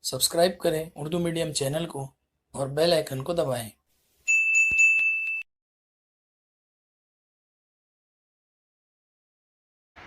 Subscribe करें Urdu medium channel को और बेल आइकन को दबाएं।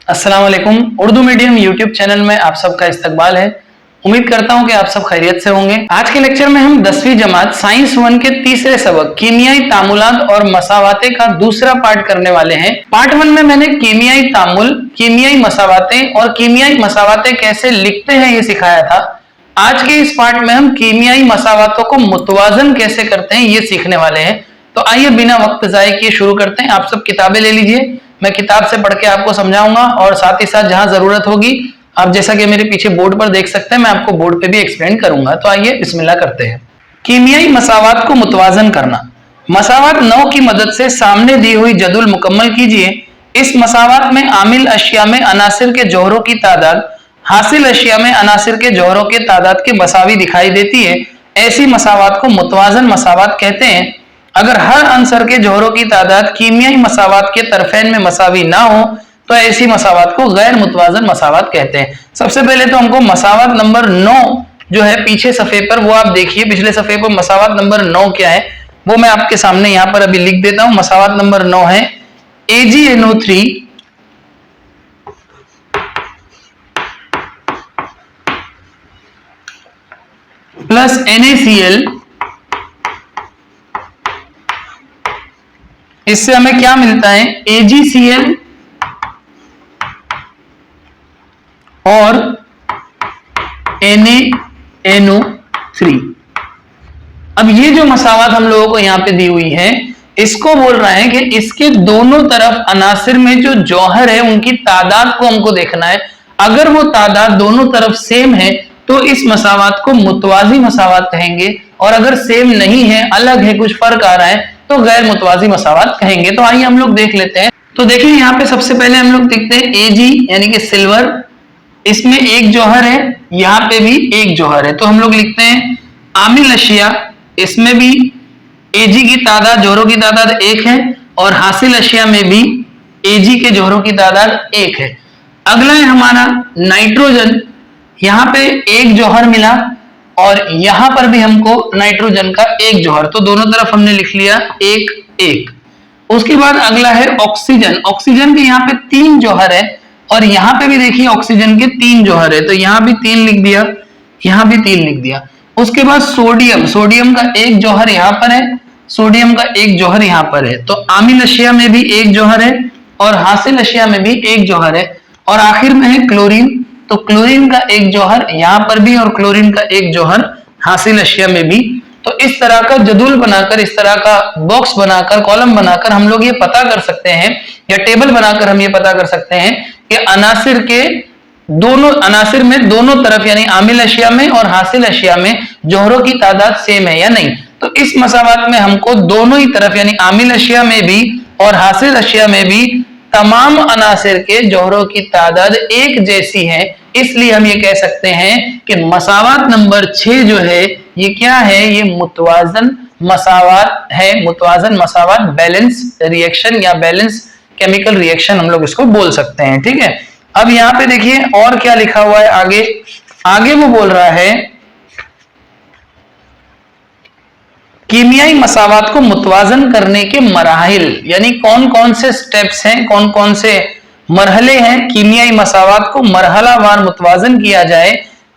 अस्सलाम वालेकुम। उर्दू मीडियम यूट्यूब चैनल में आप सबका इस्तकबाल है। उम्मीद करता हूं कि आप सब खैरियत से होंगे। आज के लेक्चर में हम 10वीं जमात साइंस 1 के तीसरे सबक कीमियाई तामुलात और मसावाते का दूसरा पार्ट करने वाले हैं। पार्ट 1 में मैंने कीमियाई तामुल, कीमियाई मसावाते और कीमियाई मसावाते कैसे लिखते हैं ये सिखाया था। आज के इस पार्ट में हम कीमियाई मसावातों को मुतवाजन कैसे करते हैं ये सीखने वाले हैं। तो आइए बिना वक्त ज़ाय किए शुरू करते हैं। आप सब किताबें ले लीजिए, मैं किताब से पढ़ के आपको समझाऊंगा और साथ ही साथ जहां जरूरत होगी आप जैसा कि मेरे पीछे बोर्ड पर देख सकते हैं मैं आपको बोर्ड पे भी एक्सप्लेन करूंगा। तो आइए बिस्मिल्लाह करते हैं। कीमियाई मसावात को मुतवाजन करना। मसावात 9 की मदद से सामने दी हुई जदुल मुकम्मल कीजिए। इस मसावात में आमिल अशिया में अनासिर के जौहरों की तादाद हासिल अशिया में अनासिर के जौहरों के तादाद के मसावी दिखाई देती है। ऐसी मसावात को मुतवाजन मसावात कहते हैं। अगर हर अंसर के जौहरों की तादाद कीमियाई मसावात के तरफेन में मसावी ना हो तो ऐसी मसावात को गैर मुतवाजन मसावात कहते हैं। सबसे पहले तो हमको मसावात नंबर 9 जो है पीछे सफे पर वो आप देखिए, पिछले सफे पर मसावात नंबर 9 क्या है वो मैं आपके सामने यहाँ पर अभी लिख देता हूं। मसावात नंबर 9 है AgNO3 प्लस NaCl। इससे हमें क्या मिलता है AgCl और NaNO3। अब ये जो मसावात हम लोगों को यहां पे दी हुई है इसको बोल रहा है कि इसके दोनों तरफ अनासिर में जो जौहर है उनकी तादाद को हमको देखना है। अगर वो तादाद दोनों तरफ सेम है तो इस मसावात को मुतवाजी मसावात कहेंगे, और अगर सेम नहीं है, अलग है, कुछ फर्क आ रहा है तो गैर मुतवाजी मसावात कहेंगे। तो आइए हम लोग देख लेते हैं। तो देखिए यहाँ पे सबसे पहले हम लोग देखते हैं Ag यानी कि सिल्वर, इसमें एक जौहर है, यहाँ पे भी एक जौहर है। तो हम लोग लिखते हैं आमिल अशिया, इसमें भी Ag की तादाद जौहरों की तादाद 1 है और हासिल अशिया में भी Ag के जौहरों की तादाद 1 है। अगला है हमारा नाइट्रोजन, यहाँ पे एक जौहर मिला और यहां पर भी हमको नाइट्रोजन का एक जौहर, तो दोनों तरफ हमने लिख लिया 1 1। उसके बाद अगला है ऑक्सीजन। ऑक्सीजन के यहाँ पे 3 जौहर है और यहाँ पे भी देखिए ऑक्सीजन के 3 जौहर है, तो यहाँ भी 3 लिख दिया, यहाँ भी 3 लिख दिया। उसके बाद सोडियम, सोडियम का एक जौहर यहाँ पर है, सोडियम का एक जौहर यहाँ पर है। तो आमिल अशिया में भी एक जौहर है और हासिल अशिया में भी एक जौहर है। और आखिर में है क्लोरीन, तो क्लोरीन का एक जौहर यहाँ पर भी और क्लोरीन का एक जौहर हासिल अशिया में भी। तो इस तरह का जदूल बनाकर, इस तरह का बॉक्स बनाकर, कॉलम बनाकर हम लोग ये पता कर सकते हैं, या टेबल बनाकर हम ये पता कर सकते हैं कि अनासिर के दोनों अनासिर में दोनों तरफ यानी आमिल अशिया में और हासिल अशिया में जौहरों की तादाद सेम है या नहीं। तो इस मसावात में हमको दोनों ही तरफ यानी आमिल अशिया में भी और हासिल अशिया में भी तमाम अनासिर के जौहरों की तादाद एक जैसी है, इसलिए हम ये कह सकते हैं कि मसावात नंबर 6 जो है ये क्या है, ये मुतवाजन मसावात है। मुतवाजन मसावात, बैलेंस रिएक्शन या बैलेंस केमिकल रिएक्शन हम लोग इसको बोल सकते हैं। ठीक है, अब यहाँ पे देखिए और क्या लिखा हुआ है आगे। आगे वो बोल रहा है कीमियाई मसावात को मुतवाजन करने के मराहिल, यानी कौन कौन से स्टेप्स हैं, कौन कौन से मरहले हैं कीमियाई मसावात को मरहलावार मुतवाजन किया जाए।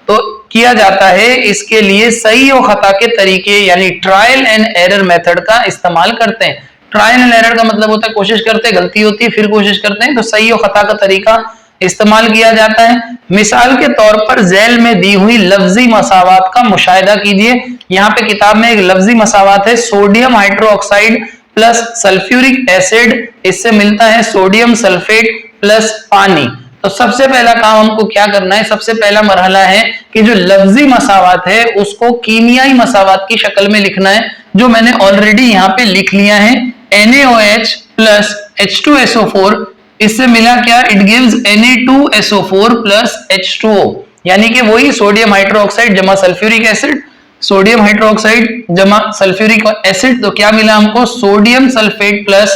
तो किया जाता है, इसके लिए सही और खता के तरीके यानी ट्रायल एंड एरर मेथड का इस्तेमाल करते हैं। ट्रायल एंड एरर का मतलब होता है कोशिश करते हैं, गलती होती है, फिर कोशिश करते हैं, तो सही और खता का तरीका इस्तेमाल किया जाता है। मिसाल के तौर पर झैल में दी हुई लफ्जी मसावात का मुशाहिदा कीजिए। यहाँ पे किताब में एक लफ्जी मसावात है sodium hydroxide plus sulphuric acid, इससे मिलता है सोडियम सल्फेट प्लस पानी। तो सबसे पहला काम हमको क्या करना है, सबसे पहला मरहला है कि जो लफ्जी मसावात है उसको कीमियाई मसावात की शक्ल में लिखना है, जो मैंने ऑलरेडी यहाँ पे लिख लिया है। NaOH प्लस H2SO4, इससे मिला क्या, it gives Na2SO4 plus H2O, यानी कि वही सोडियम हाइड्रोक्साइड जमा सल्फ्यूरिक एसिड, सोडियम हाइड्रोक्साइड जमा सल्फ्यूरिक एसिड, तो क्या मिला हमको सोडियम सल्फेट प्लस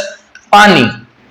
पानी।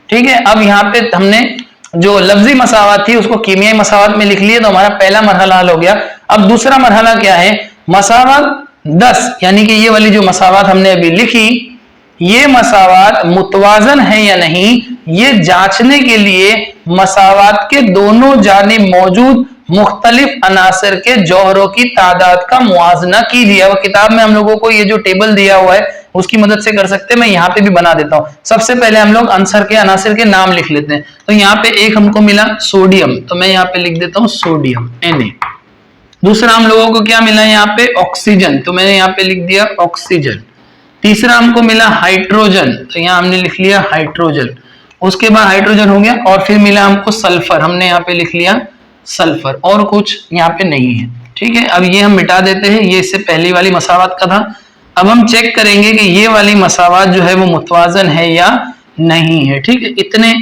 ठीक है, अब यहाँ पे हमने जो लफ्जी मसावात थी उसको कीमियाई मसावात में लिख लिए, तो हमारा पहला मरहला हल हो गया। अब दूसरा मरहला क्या है, मसावत 10, यानी कि ये वाली जो मसावत हमने अभी लिखी, ये मसावत मुतवाजन है या नहीं, ये जांचने के लिए मसावत के दोनों जानिब मौजूद मुख्तलिफ अनासर के जौहरों की तादाद का मुआजना कीजिए। अब किताब में हम लोगों को ये जो टेबल दिया हुआ है उसकी मदद से कर सकते हैं, मैं यहाँ पे भी बना देता हूं। सबसे पहले हम लोग अंसर के अनासर के नाम लिख लेते हैं। तो यहाँ पे एक हमको मिला सोडियम, तो मैं यहाँ पे लिख देता हूँ सोडियम Na। दूसरा हम लोगों को क्या मिला यहाँ पे, ऑक्सीजन, तो मैंने यहाँ पे लिख दिया ऑक्सीजन। तीसरा हमको मिला हाइड्रोजन, तो यहाँ हमने लिख लिया हाइड्रोजन। उसके बाद हाइड्रोजन हो गया, और फिर मिला हमको सल्फर, हमने यहाँ पे लिख लिया सल्फर, और कुछ यहाँ पे नहीं है। ठीक है, अब ये हम मिटा देते हैं, ये इससे पहली वाली मसावत का था। अब हम चेक करेंगे कि ये वाली मसावत जो है वो मुतवाजन है या नहीं है। ठीक है, इतने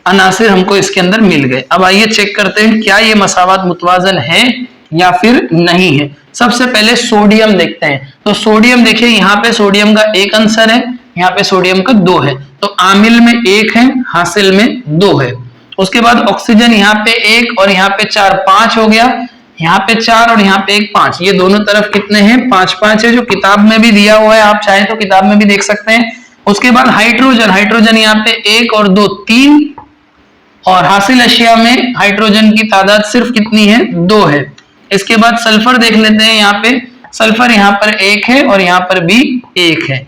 अनासिर हमको इसके अंदर मिल गए। अब आइए चेक करते हैं क्या ये मसावत मुतवाजन है या फिर नहीं है। सबसे पहले सोडियम देखते हैं। तो सोडियम देखिए, यहाँ पे सोडियम का एक आंसर है, यहाँ पे सोडियम का 2 है, तो आमिल में 1 है, हासिल में 2 है। उसके बाद ऑक्सीजन यहाँ पे 1 और यहाँ पे 4, 5 हो गया, यहाँ पे 4 और यहाँ पे 1, 5, ये दोनों तरफ कितने हैं, 5-5 है, जो किताब में भी दिया हुआ है, आप चाहें तो किताब में भी देख सकते हैं। उसके बाद हाइड्रोजन, हाइड्रोजन यहाँ पे 1 और 2, 3, और हासिल अशिया में हाइड्रोजन की तादाद सिर्फ कितनी है, 2 है। इसके बाद सल्फर देख लेते हैं, यहाँ पे सल्फर यहाँ पर 1 है और यहाँ पर भी 1 है।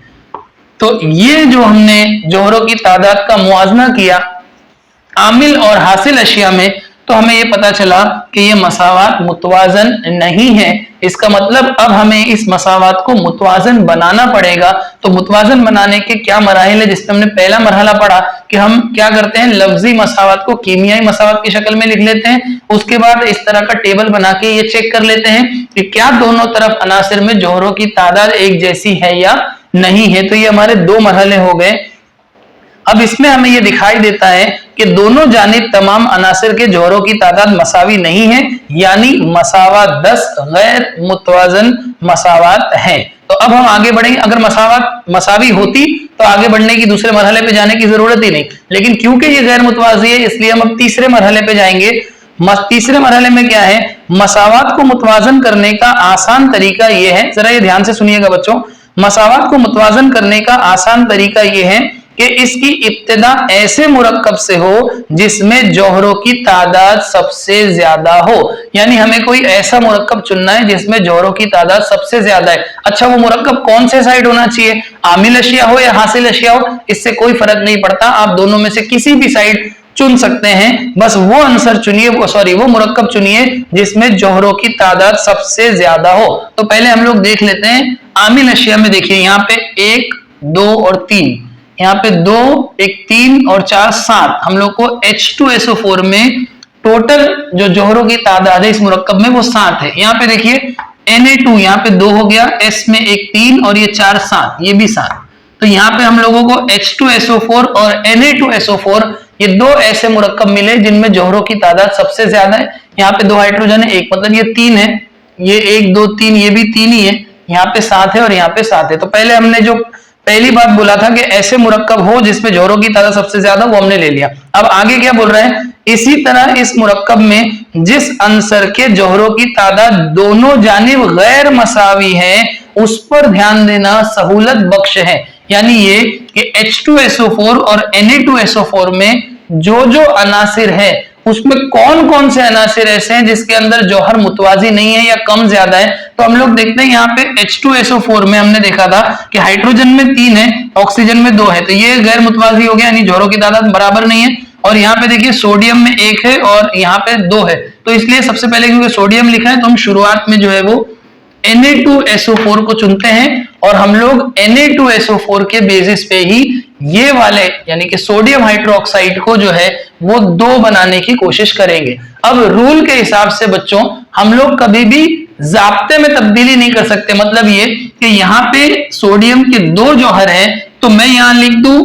तो ये जो हमने जौहरों की तादाद का मुआवजा किया आमिल और हासिल अशिया में, तो हमें ये पता चला कि ये मसावत मुतवाजन नहीं है। इसका मतलब अब हमें इस मसावत को मुतवाजन बनाना पड़ेगा। तो मुतवाजन बनाने के क्या मराहिल है, जिसमें हमने पहला मरहला पढ़ा कि हम क्या करते हैं, लफ्जी मसावत को कीमियाई मसावत की शक्ल में लिख लेते हैं। उसके बाद इस तरह का टेबल बना के ये चेक कर लेते हैं कि क्या दोनों तरफ अनासिर में जौहरों की तादाद एक जैसी है या नहीं है। तो ये हमारे 2 मरहले हो गए। अब इसमें हमें यह दिखाई देता है कि दोनों जानिब तमाम अनासिर के जौहरों की तादाद मसावी नहीं है, यानी मसावत 10 गैर मुतवाजन मसावत है। तो अब हम आगे बढ़ेंगे। अगर मसावत मसावी होती तो आगे बढ़ने की दूसरे मरहले पे जाने की जरूरत ही नहीं, लेकिन क्योंकि ये गैर मुतवाजी है इसलिए हम अब तीसरे मरहले पे जाएंगे। तीसरे मरहले में क्या है, मसावत को मुतवाजन करने का आसान तरीका यह है, जरा ये ध्यान से सुनिएगा बच्चों। मसावत को मुतवाजन करने का आसान तरीका यह है कि इसकी इब्तिदा ऐसे मुरक्कब से हो जिसमें जौहरों की तादाद सबसे ज्यादा हो। यानी हमें कोई ऐसा मुरक्कब चुनना है जिसमें जौहरों की तादाद सबसे ज्यादा है। अच्छा, वो मुरक्कब कौन से साइड होना चाहिए, आमिल अशिया हो या हासिल अशिया हो, इससे कोई फर्क नहीं पड़ता, आप दोनों में से किसी भी साइड चुन सकते हैं। बस वो आंसर चुनिए, वो मुरक्कब चुनिए जिसमें जौहरों की तादाद सबसे ज्यादा हो। तो पहले हम लोग देख लेते हैं आमिल अशिया में। देखिए यहाँ पे 1, 2 और 3, यहाँ पे 2, 1, 3 और 4, 7, हम लोग को H2SO4 में टोटल जो जौहरों की तादाद है इस मुरक्कब में वो 7 है। यहाँ पे देखिए Na2 यहाँ पे 2 हो गया, S में 1, 3 और ये 4, 7, ये भी 7। तो यहाँ पे हम लोगों को H2SO4 और Na2SO4 ये 2 ऐसे मुरक्कब मिले जिनमें जौहरों की तादाद सबसे ज्यादा है। यहाँ पे 2 हाइड्रोजन है, 1, मतलब ये 3 है, ये 1, 2, 3, ये भी 3 ही है, यहाँ पे 7 है और यहाँ पे 7 है। तो पहले हमने जो पहली बात बोला था कि ऐसे मुरक्कब हो जिसमें जौहरों की तादाद सबसे ज्यादा, वो हमने ले लिया। अब आगे क्या बोल रहे हैं, इसी तरह इस मुरक्कब में जिस अंसर के जौहरों की तादाद दोनों जानिब गैर मसावी है उस पर ध्यान देना सहूलत बख्श है। यानी ये कि H2SO4 और Na2SO4 में जो अनासिर है उसमें कौन कौन से अनासिर ऐसे हैं जिसके अंदर जौहर मुतवाजी नहीं है या कम ज्यादा है। तो हम लोग देखते हैं यहाँ पे H2SO4 में हमने देखा था कि हाइड्रोजन में 3 है, ऑक्सीजन में 2 है, तो ये गैर मुतवाजी हो गया, यानी जौहरों की तादाद बराबर नहीं है। और यहाँ पे देखिए सोडियम में 1 है और यहाँ पे 2 है, तो इसलिए सबसे पहले क्योंकि सोडियम लिखा है तो हम शुरुआत में जो है वो Na2SO4 को चुनते हैं और हम लोग Na2SO4 के बेसिस पे ही ये वाले यानी कि सोडियम हाइड्रोक्साइड को जो है वो 2 बनाने की कोशिश करेंगे। अब रूल के हिसाब से बच्चों हम लोग कभी भी जाब्ते में तब्दीली नहीं कर सकते। मतलब ये कि यहाँ पे सोडियम के 2 जौहर हैं तो मैं यहाँ लिख दूं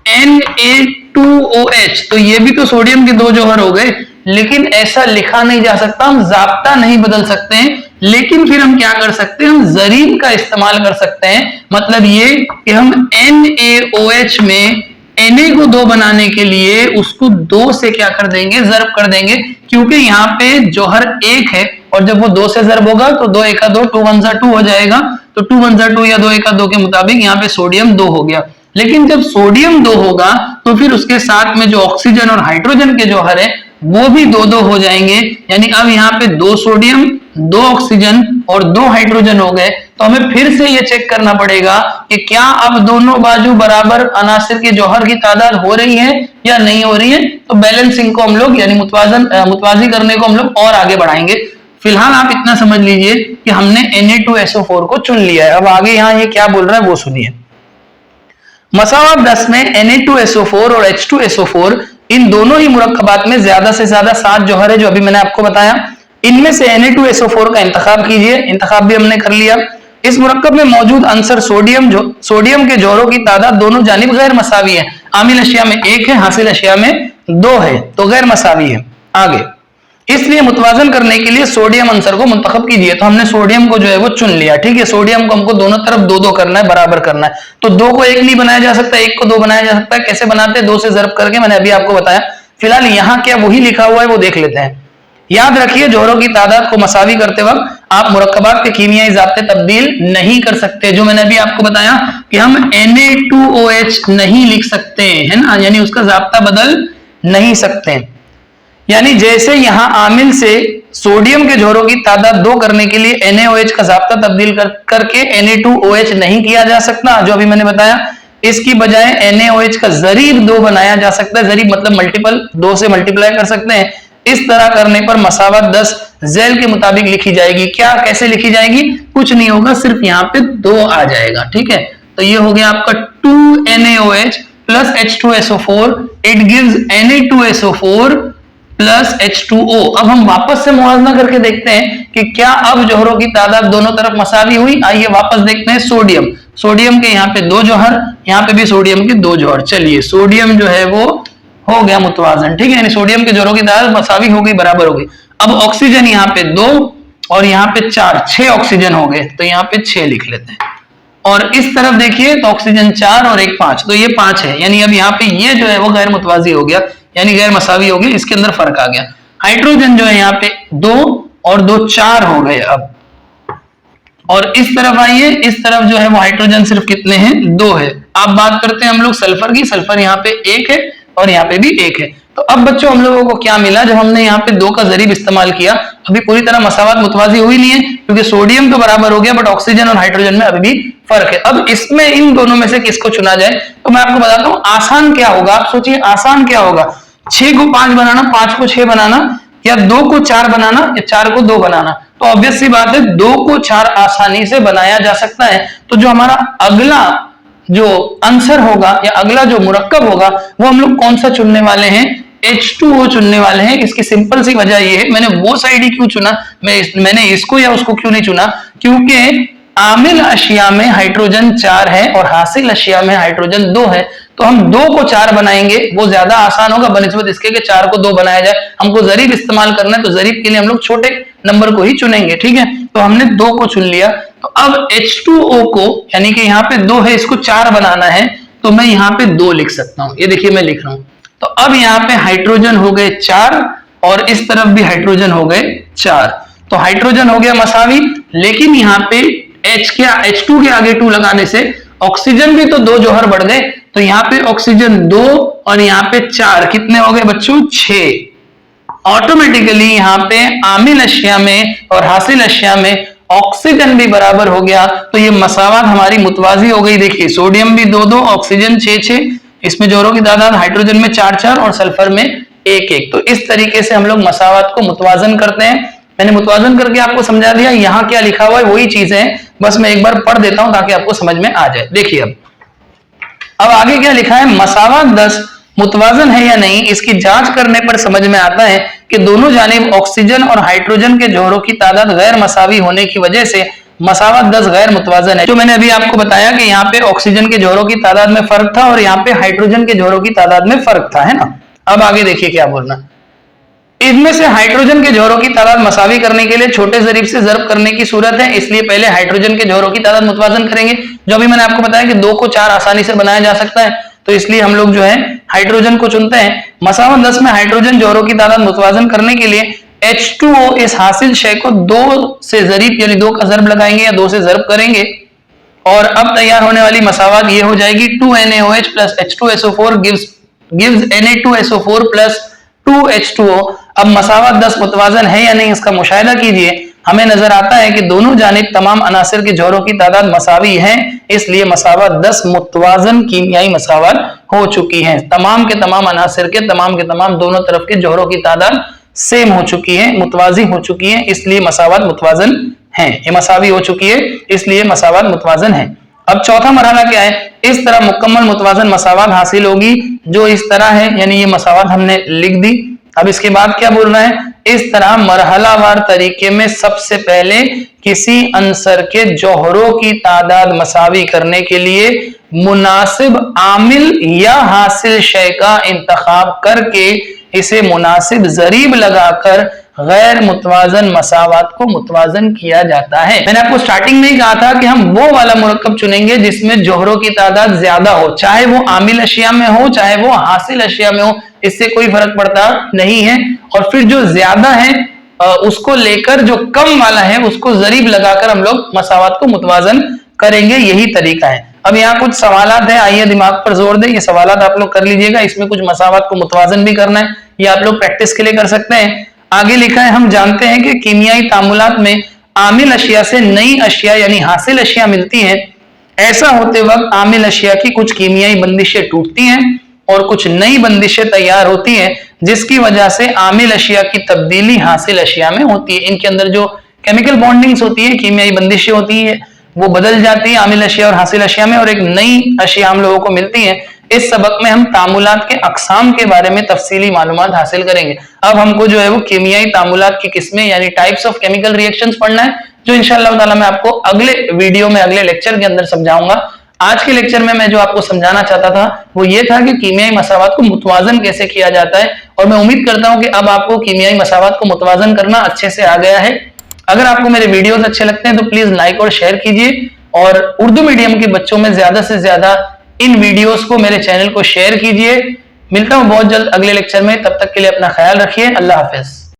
Na2OH, तो ये भी तो सोडियम के 2 जौहर हो गए, लेकिन ऐसा लिखा नहीं जा सकता, हम जाब्ता नहीं बदल सकते हैं। लेकिन फिर हम क्या कर सकते हैं, हम जरीब का इस्तेमाल कर सकते हैं। मतलब ये कि हम NaOH में Na को 2 बनाने के लिए उसको 2 से क्या कर देंगे, ज़र्ब कर देंगे, क्योंकि यहाँ पे जौहर 1 है और जब वो 2 से ज़रब होगा तो 2 एका 2, 2 वन ज़ा 2 हो जाएगा, तो 2 वन ज़ा 2 या 2 एका 2 के मुताबिक यहाँ पे सोडियम 2 हो गया। लेकिन जब सोडियम 2 होगा तो फिर उसके साथ में जो ऑक्सीजन और हाइड्रोजन के जौहर है वो भी 2-2 हो जाएंगे, यानी अब यहाँ पे 2 सोडियम, 2 ऑक्सीजन और 2 हाइड्रोजन हो गए। तो हमें फिर से ये चेक करना पड़ेगा कि क्या अब दोनों बाजू बराबर अनासिर के जौहर की तादाद हो रही है या नहीं हो रही है। तो बैलेंसिंग को हम लोग यानी मुतवाजी करने को हम लोग और आगे बढ़ाएंगे। फिलहाल आप इतना समझ लीजिए कि हमने Na2SO4 को चुन लिया है। अब आगे यहाँ ये क्या बोल रहा है वो सुनिए। मसावात 10 में Na2SO4 और H2SO4 इन दोनों ही मुरक्कबात में ज्यादा से ज्यादा 7 जौहर है जो अभी मैंने आपको बताया। इनमें से Na2SO4 का इंतखाब कीजिए। इंतखाब भी हमने कर लिया। इस मुरक्कब में मौजूद अंसर सोडियम के जौहरों की तादाद दोनों जानिब गैर मसावी है। आमिल अशिया में 1 है, हासिल अशिया में 2 है, तो गैर मसावी है। आगे इसलिए मुतवाजन करने के लिए सोडियम अंसर को मुंतखब कीजिए। तो हमने सोडियम को जो है वो चुन लिया, ठीक है। सोडियम को हमको दोनों तरफ 2-2 करना है, बराबर करना है। तो 2 को 1 नहीं बनाया जा सकता, 1 को 2 बनाया जा सकता है। कैसे बनाते हैं? 2 से ज़रब करके, मैंने अभी आपको बताया। फिलहाल यहाँ क्या वही लिखा हुआ है वो देख लेते हैं। याद रखिए जौहरों की तादाद को मसावी करते वक्त आप मुरक्कबात के कीमियाई ज़ाब्ते तब्दील नहीं कर सकते। जो मैंने अभी आपको बताया कि हम Na2OH नहीं लिख सकते, है ना, यानी उसका ज़ाब्ता बदल नहीं सकते। यानी जैसे यहां आमिल से सोडियम के जौहरों की तादाद 2 करने के लिए NaOH का ज़ाब्ता तब्दील करके Na2OH नहीं किया जा सकता, जो अभी मैंने बताया। इसकी बजाय NaOH का जरीब 2 बनाया जा सकता है। जरीब मतलब मल्टीपल, 2 से मल्टीप्लाई कर सकते हैं। इस तरह करने पर मसावत 10 झैल के मुताबिक लिखी जाएगी। क्या, कैसे लिखी जाएगी? कुछ नहीं होगा, सिर्फ यहाँ पे 2 आ जाएगा, ठीक है। तो ये हो गया आपका 2NaOH plus H2SO4, it gives Na2SO4 plus H2O। अब हम वापस से मुआवजा करके देखते हैं कि क्या अब जौहरों की तादाद दोनों तरफ मसावी हुई। आइए वापस देखते हैं। सोडियम के यहाँ पे 2 जौहर, यहाँ पे भी सोडियम के 2 जौहर। चलिए सोडियम जो है वो हो गया मुतवाजन, ठीक है, यानी सोडियम के जौहरों की तादाद मसावी हो गई, बराबर हो गई। अब ऑक्सीजन यहाँ पे 2 और यहाँ पे 4, 6 ऑक्सीजन हो गए, तो यहाँ पे 6 लिख लेते हैं। और इस तरफ देखिए तो ऑक्सीजन 4 और 1 5, तो ये 5 है, यानी अब यहाँ पे ये जो है वो गैर मुतवाजी हो गया, यानी गैर मसावी हो गई। इसके अंदर फर्क आ गया। हाइड्रोजन जो है यहाँ पे 2 और 2 4 हो गए अब। और इस तरफ आइए, इस तरफ जो है वो हाइड्रोजन सिर्फ कितने हैं? 2 है। अब बात करते हैं हम लोग सल्फर की। सल्फर यहाँ पे 1 है और यहाँ पे भी 1 है। तो अब बच्चों हम लोगों को क्या मिला जब हमने यहाँ पे 2 का जरीब इस्तेमाल किया? अभी पूरी तरह मसावत मुतवाजी हुई नहीं है, क्योंकि सोडियम तो बराबर हो गया, बट ऑक्सीजन और हाइड्रोजन में अभी भी फर्क है। अब इसमें इन दोनों में से किसको चुना जाए? तो मैं आपको बताता हूँ आसान क्या होगा। आप सोचिए आसान क्या होगा। 6 को 5 बनाना, 5 को 6 बनाना, या 2 को 4 बनाना, या 4 को 2 बनाना। तो ऑब्वियस सी बात है 2 को 4 आसानी से बनाया जा सकता है। तो जो हमारा अगला जो आंसर होगा या अगला जो मुरक्कब होगा वो हम लोग कौन सा चुनने वाले हैं? H2O चुनने वाले हैं। इसकी सिंपल सी वजह ये है, मैंने वो साइड ही क्यों चुना, मैंने इसको या उसको क्यों नहीं चुना? क्योंकि आमिल अशिया में हाइड्रोजन 4 है और हासिल अशिया में हाइड्रोजन 2 है। तो हम 2 को 4 बनाएंगे, वो ज्यादा आसान होगा बनिस्बत इसके कि 4 को 2 बनाया जाए। हमको जरीब इस्तेमाल करना है, तो जरीब के लिए हम लोग छोटे नंबर को ही चुनेंगे, ठीक है। तो हमने 2 को चुन लिया। तो अब H2O को, यानी कि यहाँ पे 2 है, इसको 4 बनाना है, तो मैं यहाँ पे 2 लिख सकता हूँ। ये देखिए मैं लिख रहा हूँ। तो अब यहाँ पे हाइड्रोजन हो गए 4 और इस तरफ भी हाइड्रोजन हो गए 4। तो हाइड्रोजन हो गया मसावी, लेकिन यहाँ पे H2 के आगे 2 लगाने से ऑक्सीजन भी तो 2 जौहर बढ़ गए। तो यहाँ पे ऑक्सीजन 2 और यहाँ पे 4, कितने हो गए बच्चों? 6। ऑटोमेटिकली यहाँ पे आमिल अशिया में और हासिल अशिया में ऑक्सीजन भी बराबर हो गया। तो ये मसावत हमारी मुतवाजी हो गई। देखिए सोडियम भी 2-2, ऑक्सीजन 6-6, इसमें जौहरों की तादाद हाइड्रोजन में 4-4 और सल्फर में 1-1। तो इस तरीके से हम लोग मसावत को मुतवाजन करते हैं। मैंने मुतवाजन करके आपको समझा दिया। यहाँ क्या लिखा हुआ है वही चीजें हैं, बस मैं एक बार पढ़ देता हूं ताकि आपको समझ में आ जाए। देखिए अब आगे क्या लिखा है? मसावत 10 मुतवाजन है या नहीं, इसकी जांच करने पर समझ में आता है कि दोनों जानिब ऑक्सीजन और हाइड्रोजन के जौहरों की तादाद गैर मसावी होने की वजह से मसावत 10 गैर मुतवाजन है। जो मैंने अभी आपको बताया कि यहाँ पे ऑक्सीजन के जौहरों की तादाद में फर्क था और यहाँ पे हाइड्रोजन के जौहरों की तादाद में फर्क था, है ना। अब आगे देखिए क्या बोलना। इनमें से हाइड्रोजन के जौहरों की तादाद मसावी करने के लिए छोटे जरीब से ज़रब करने की सूरत है, इसलिए पहले हाइड्रोजन के जौहरों की तादाद मुतवाजन करेंगे। जो अभी मैंने आपको बताया कि 2 को 4 आसानी से बनाया जा सकता है, तो इसलिए हम लोग जो है हाइड्रोजन को चुनते हैं। मसावत 10 में हाइड्रोजन जौहरों की तादाद मुतवाजन करने के लिए H2O इस हासिल शय को 2 से जरीब यानी 2 का ज़र्ब लगाएंगे या 2 से ज़र्ब करेंगे और अब तैयार होने वाली मसावात ये हो जाएगी 2NaOH plus H2SO4 gives Na2SO4 plus 2H2O। अब मसावात 10 मुतवाजन है या नहीं इसका मुशाहिदा कीजिए। हमें नजर आता है कि दोनों जानिब तमाम अनासिर के जोड़ों की तादाद मसावी है, इसलिए मसावात 10 मुतवाजन कीमियाई मसावात हो चुकी हैं। तमाम के तमाम अनासिर के तमाम दोनों तरफ के जोड़ों की तादाद सेम हो चुकी है, मुतवाजी हो चुकी है, इसलिए मसावात मुतवाजन है। ये मसावी हो चुकी है इसलिए मसावात मुतवाजन है। अब चौथा मरहला क्या है, इस तरह मुकम्मल मुतवाजन मसावात हासिल होगी जो इस तरह है, यानी ये मसावात हमने लिख दी। अब इसके बाद क्या बोल रहा है, इस तरह मरहलावार तरीके में सबसे पहले किसी अंसर के जौहरों की तादाद मसावी करने के लिए मुनासिब आमिल या हासिल शय का इंतखाब करके इसे मुनासिब जरीब लगाकर गैर मुतवाजन मसावात को मुतवाजन किया जाता है। मैंने आपको स्टार्टिंग में ही कहा था कि हम वो वाला मुरक्कब चुनेंगे जिसमें जोहरों की तादाद ज्यादा हो, चाहे वो आमिल अशिया में हो चाहे वो हासिल अशिया में हो, इससे कोई फर्क पड़ता नहीं है। और फिर जो ज्यादा है उसको लेकर जो कम वाला है उसको जरीब लगाकर हम लोग मसावात को मुतवाजन करेंगे, यही तरीका है। अब यहाँ कुछ सवालात है, आइए दिमाग पर जोर दें, ये सवालात आप लोग कर लीजिएगा। इसमें कुछ मसावात को मुतवाजन भी करना है, ये आप लोग प्रैक्टिस के लिए कर सकते हैं। आगे लिखा है, हम जानते हैं कि कीमियाई तामुलात में आमिल अशिया से नई अशिया यानी हासिल अशिया मिलती है। ऐसा होते वक्त आमिल अशिया की कुछ कीमियाई बंदिशें टूटती हैं और कुछ नई बंदिशें तैयार होती हैं, जिसकी वजह से आमिल अशिया की तब्दीली हासिल अशिया में होती है। इनके अंदर जो केमिकल बॉन्डिंग्स होती है, कीमियाई बंदिशें होती है, वो बदल जाती है आमिल अशिया और हासिल अशिया में और एक नई अशिया हम लोगों को मिलती है। इस सबक में हम तामुलात के अकसाम के बारे में तफसीली मालूमात हासिल करेंगे। अब हमको जो है वो कीमियाई तामुलात की किस्में यानी टाइप्स ऑफ केमिकल रिएक्शंस पढ़ना है, जो इंशाअल्लाह ताला मैं आपको अगले वीडियो में अगले लेक्चर के अंदर समझाऊंगा। आज के लेक्चर में मैं जो आपको समझाना चाहता था वो ये था कि कीमियाई मसावात को मुतवाजन कैसे किया जाता है, और मैं उम्मीद करता हूं कि अब आपको कीमियाई मसावात को मुतवाजन करना अच्छे से आ गया है। अगर आपको मेरे वीडियोस अच्छे लगते हैं तो प्लीज लाइक और शेयर कीजिए, और उर्दू मीडियम के बच्चों में ज्यादा से ज्यादा इन वीडियोस को मेरे चैनल को शेयर कीजिए। मिलता हूं बहुत जल्द अगले लेक्चर में, तब तक के लिए अपना ख्याल रखिए। अल्लाह हाफिज।